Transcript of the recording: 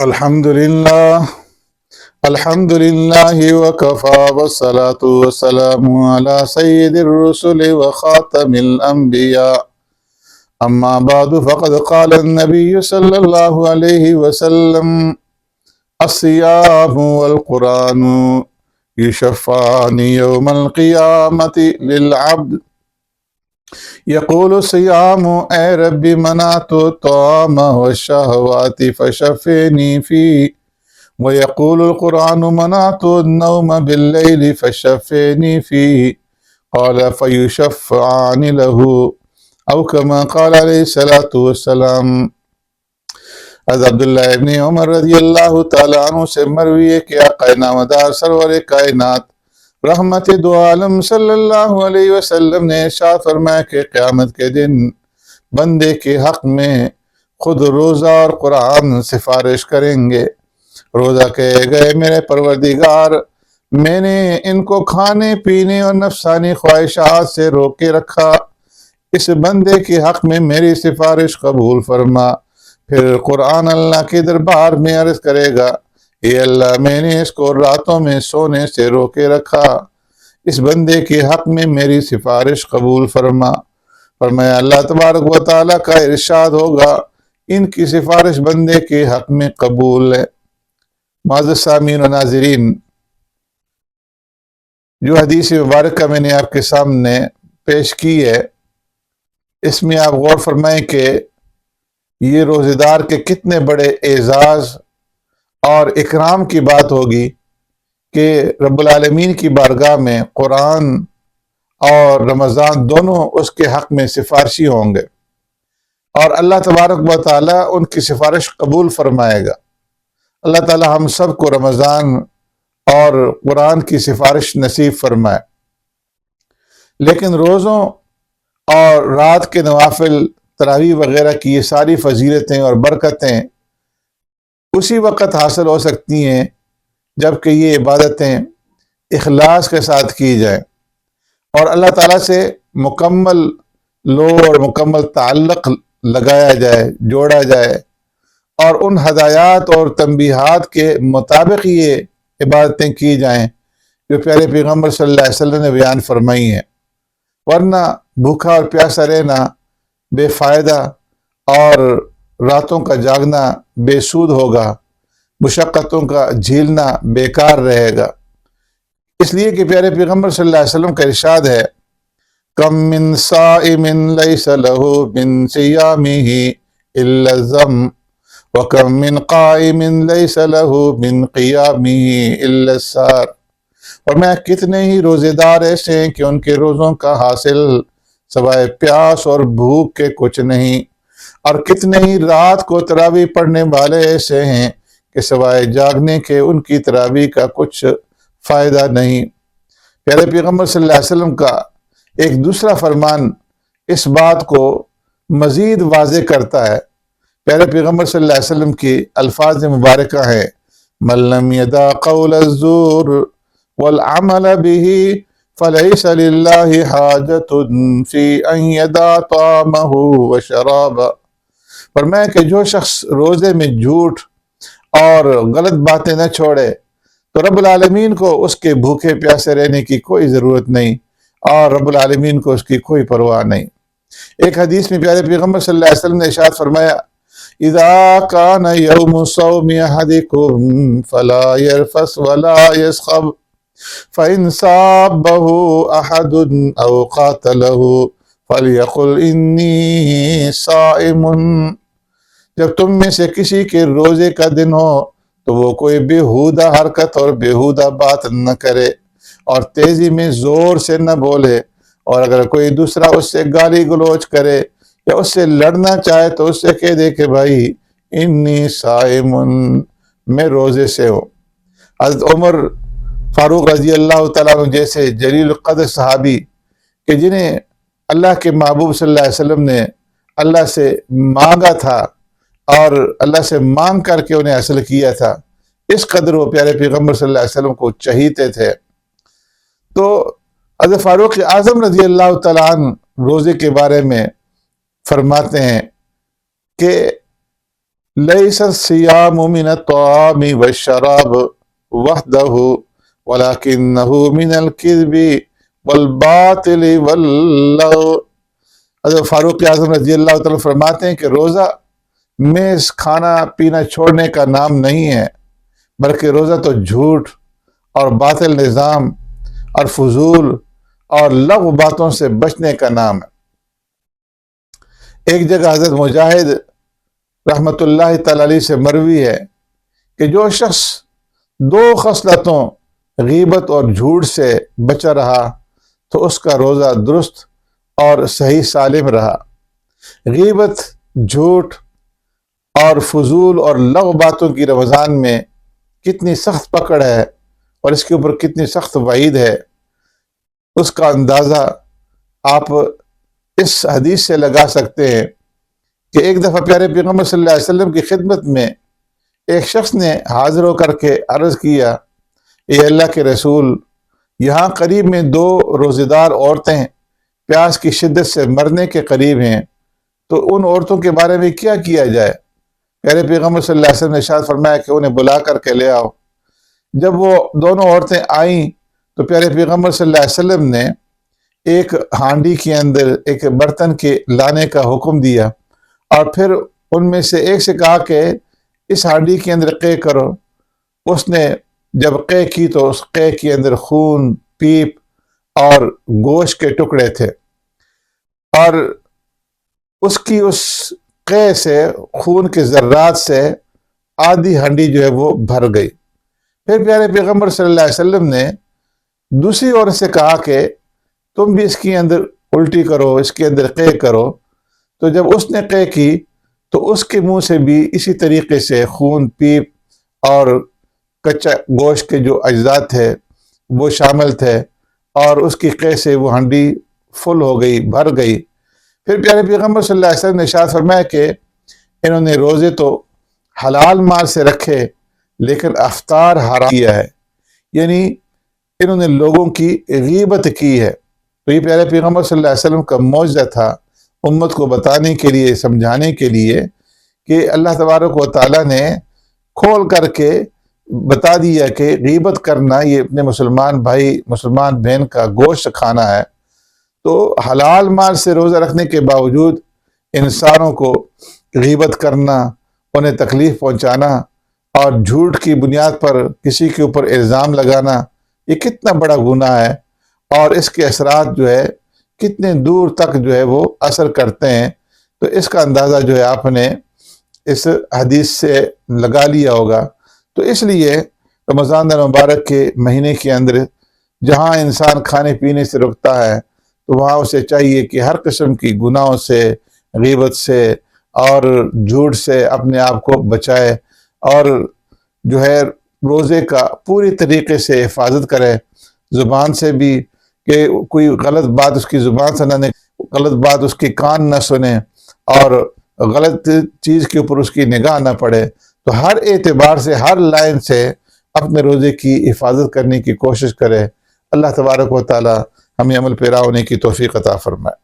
الحمد لله الحمد لله وكفى والصلاة والسلام على سيد الرسل وخاتم الأنبياء أما بعد فقد قال النبي صلى الله عليه وسلم الصيام والقرآن يشفعان يوم القيامة للعبد يقول الصيام اے رب منعت الطعام والشهوات فشفعني فيه ويقول القرآن منعت النوم بالليل فشفعني فيه قال فيشفعان له او كما قال عليه الصلاة والسلام۔ حضرت عبداللہ ابن عمر رضی اللہ تعالیٰ عنہ سے مروی ہے کہ آقا نامدار سرور کائنات رحمت دو عالم صلی اللہ علیہ وسلم نے ارشاد فرمایا کہ قیامت کے دن بندے کے حق میں خود روزہ اور قرآن سفارش کریں گے۔ روزہ کہے گئے میرے پروردگار، میں نے ان کو کھانے پینے اور نفسانی خواہشات سے روک کے رکھا، اس بندے کے حق میں میری سفارش قبول فرما۔ پھر قرآن اللہ کے دربار میں عرض کرے گا، اے اللہ میں نے اس کو راتوں میں سونے سے روکے رکھا، اس بندے کے حق میں میری سفارش قبول فرما۔ فرمایا اللہ تبارک و تعالیٰ کا ارشاد ہوگا، ان کی سفارش بندے کے حق میں قبول ہے۔ معزز سامعین و ناظرین، جو حدیث مبارکہ میں نے آپ کے سامنے پیش کی ہے، اس میں آپ غور فرمائیں کہ یہ روزے دار کے کتنے بڑے اعزاز اور اکرام کی بات ہوگی کہ رب العالمین کی بارگاہ میں قرآن اور رمضان دونوں اس کے حق میں سفارشی ہوں گے، اور اللہ تبارک و تعالیٰ ان کی سفارش قبول فرمائے گا۔ اللہ تعالیٰ ہم سب کو رمضان اور قرآن کی سفارش نصیب فرمائے۔ لیکن روزوں اور رات کے نوافل، تراویح وغیرہ کی یہ ساری فضیلتیں اور برکتیں اسی وقت حاصل ہو سکتی ہیں جب کہ یہ عبادتیں اخلاص کے ساتھ کی جائیں اور اللہ تعالیٰ سے مکمل لو اور مکمل تعلق لگایا جائے، جوڑا جائے، اور ان ہدایات اور تنبیہات کے مطابق یہ عبادتیں کی جائیں جو پیارے پیغمبر صلی اللہ علیہ وسلم نے بیان فرمائی ہیں۔ ورنہ بھوکا اور پیاسا رہنا بے فائدہ اور راتوں کا جاگنا بے سود ہوگا، مشقتوں کا جھیلنا بیکار رہے گا۔ اس لیے کہ پیارے پیغمبر صلی اللہ علیہ وسلم کا ارشاد ہے، کم من صائم لیس لہ من صیامہ الا الذم وکم من قائم لیس لہ من قیامہ الا السہر۔ اور میں کتنے ہی روزے دار ایسے ہیں کہ ان کے روزوں کا حاصل سوائے پیاس اور بھوک کے کچھ نہیں، اور کتنے ہی رات کو تراویح پڑھنے والے ایسے ہیں کہ سوائے جاگنے کے ان کی تراویح کا کچھ فائدہ نہیں۔ پیارے پیغمبر صلی اللہ علیہ وسلم کا ایک دوسرا فرمان اس بات کو مزید واضح کرتا ہے۔ پیارے پیغمبر صلی اللہ علیہ وسلم کی الفاظ مبارکہ ہیں، من لم یدع قول الزور والعمل به فلیس للہ حاجۃ فی ان یدع طعامہ وشرابہ۔ فرمایا کہ جو شخص روزے میں جھوٹ اور غلط باتیں نہ چھوڑے تو رب العالمین کو اس کے بھوکے پیاسے رہنے کی کوئی ضرورت نہیں، اور رب العالمین کو اس کی کوئی پرواہ نہیں۔ ایک حدیث میں پیارے پیغمبر صلی اللہ علیہ وسلم نے ارشاد فرمایا، اذا کان یوم صوم احدکم فلا یرفث ولا یسخب فإن صابه أحد أو قاتله فليقل إني صائم۔ جب تم میں سے کسی کے روزے کا دن ہو تو وہ کوئی بیہودہ حرکت اور بیہودہ بات نہ کرے اور تیزی میں زور سے نہ بولے، اور اگر کوئی دوسرا اس سے گالی گلوچ کرے یا اس سے لڑنا چاہے تو اس سے کہہ دے کہ بھائی انی صائم، میں روزے سے ہوں۔ حضرت عمر فاروق رضی اللہ تعالیٰ عنہ جیسے جلیل القدر صحابی کہ جنہیں اللہ کے محبوب صلی اللہ علیہ وسلم نے اللہ سے مانگا تھا اور اللہ سے مانگ کر کے انہیں حاصل کیا تھا، اس قدر وہ پیارے پیغمبر صلی اللہ علیہ وسلم کو چہیتے تھے۔ تو حضرت فاروق اعظم رضی اللہ تعالیٰ عنہ روزے کے بارے میں فرماتے ہیں کہ لیس الصیام من الطعام والشراب وحدہ ولکنہ من الکذب والباطل واللغو۔ حضرت فاروق اعظم رضی اللہ تعالیٰ فرماتے ہیں کہ روزہ میز کھانا پینا چھوڑنے کا نام نہیں ہے، بلکہ روزہ تو جھوٹ اور باطل نظام اور فضول اور لغو باتوں سے بچنے کا نام ہے۔ ایک جگہ حضرت مجاہد رحمۃ اللہ تعالی علیہ سے مروی ہے کہ جو شخص دو خصلتوں غیبت اور جھوٹ سے بچا رہا تو اس کا روزہ درست اور صحیح سالم رہا۔ غیبت، جھوٹ اور فضول اور لغو باتوں کی رمضان میں کتنی سخت پکڑ ہے اور اس کے اوپر کتنی سخت وعید ہے، اس کا اندازہ آپ اس حدیث سے لگا سکتے ہیں کہ ایک دفعہ پیارے پیغمبر صلی اللہ علیہ وسلم کی خدمت میں ایک شخص نے حاضر ہو کر کے عرض کیا، اے اللہ کے رسول، یہاں قریب میں دو روزہ دار عورتیں پیاس کی شدت سے مرنے کے قریب ہیں، تو ان عورتوں کے بارے میں کیا کیا جائے؟ پیارے پیغمبر صلی اللہ علیہ وسلم نے ارشاد فرمایا کہ انہیں بلا کر کے لے آؤ۔ جب وہ دونوں عورتیں آئیں تو پیارے پیغمبر صلی اللہ علیہ وسلم نے ایک ہانڈی کے اندر ایک برتن کے لانے کا حکم دیا اور پھر ان میں سے ایک سے کہا کہ اس ہانڈی کے اندر قے کرو۔ اس نے جب قے کی تو اس قے کے اندر خون، پیپ اور گوشت کے ٹکڑے تھے، اور اس کی اس قے سے خون کے ذرات سے آدھی ہانڈی جو ہے وہ بھر گئی۔ پھر پیارے پیغمبر صلی اللہ علیہ وسلم نے دوسری عورت سے کہا کہ تم بھی اس کے اندر الٹی کرو، اس کے اندر قے کرو۔ تو جب اس نے قے کی تو اس کے منہ سے بھی اسی طریقے سے خون، پیپ اور کچا گوشت کے جو اجزاء تھے وہ شامل تھے، اور اس کی قے سے وہ ہانڈی فل ہو گئی، بھر گئی۔ پھر پیارے پیغمبر صلی اللہ علیہ وسلم نے ارشاد فرمایا کہ انہوں نے روزے تو حلال مال سے رکھے لیکن افطار حرام کیا ہے، یعنی انہوں نے لوگوں کی غیبت کی ہے۔ تو یہ پیارے پیغمبر صلی اللہ علیہ وسلم کا معجزہ تھا امت کو بتانے کے لیے، سمجھانے کے لیے کہ اللہ تبارک و تعالیٰ نے کھول کر کے بتا دیا کہ غیبت کرنا یہ اپنے مسلمان بھائی، مسلمان بہن کا گوشت کھانا ہے۔ تو حلال مال سے روزہ رکھنے کے باوجود انسانوں کو غیبت کرنا، انہیں تکلیف پہنچانا اور جھوٹ کی بنیاد پر کسی کے اوپر الزام لگانا، یہ کتنا بڑا گناہ ہے، اور اس کے اثرات جو ہے کتنے دور تک جو ہے وہ اثر کرتے ہیں۔ تو اس کا اندازہ جو ہے آپ نے اس حدیث سے لگا لیا ہوگا۔ تو اس لیے رمضان المبارک کے مہینے کے اندر جہاں انسان کھانے پینے سے رکتا ہے تو وہاں اسے چاہیے کہ ہر قسم کی گناہوں سے، غیبت سے اور جھوٹ سے اپنے آپ کو بچائے، اور جو ہے روزے کا پوری طریقے سے حفاظت کرے، زبان سے بھی کہ کوئی غلط بات اس کی زبان سے نہ، غلط بات اس کے کان نہ سنے، اور غلط چیز کے اوپر اس کی نگاہ نہ پڑے۔ تو ہر اعتبار سے، ہر لائن سے اپنے روزے کی حفاظت کرنے کی کوشش کرے۔ اللہ تبارک و تعالی ہمیں عمل پیرا ہونے کی توفیق عطا فرمائے۔